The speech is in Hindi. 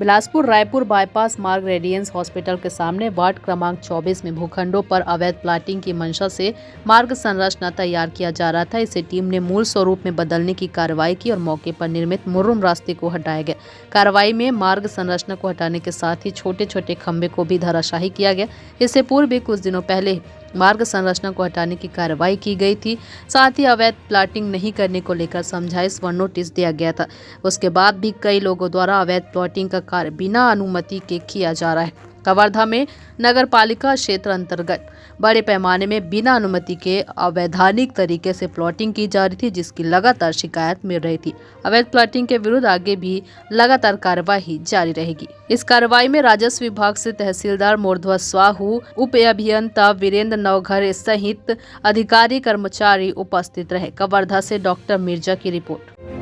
बिलासपुर रायपुर बाईपास मार्ग रेडियंस हॉस्पिटल के सामने वार्ड क्रमांक 24 में भूखंडों पर अवैध प्लाटिंग की मंशा से मार्ग संरचना तैयार किया जा रहा था। इसे टीम ने मूल स्वरूप में बदलने की कार्रवाई की और मौके पर निर्मित मुर्रुम रास्ते को हटाया गया। कार्रवाई में मार्ग संरचना को हटाने के साथ ही छोटे छोटे खंभे को भी धराशायी किया गया। इससे पूर्व भी कुछ दिनों पहले मार्ग संरचना को हटाने की कार्रवाई की गई थी। साथ ही अवैध प्लाटिंग नहीं करने को लेकर समझाइश व नोटिस दिया गया था। उसके बाद भी कई लोगों द्वारा अवैध प्लाटिंग का कार्य बिना अनुमति के किया जा रहा है। कवर्धा में नगर पालिका क्षेत्र अंतर्गत बड़े पैमाने में बिना अनुमति के अवैधानिक तरीके से प्लॉटिंग की जा रही थी, जिसकी लगातार शिकायत मिल रही थी। अवैध प्लॉटिंग के विरुद्ध आगे भी लगातार कार्रवाई जारी रहेगी। इस कार्रवाई में राजस्व विभाग से तहसीलदार मोरध्वज स्वाहू, उप अभियंता वीरेंद्र नवघर सहित अधिकारी कर्मचारी उपस्थित रहे। कवर्धा से डॉक्टर मिर्जा की रिपोर्ट।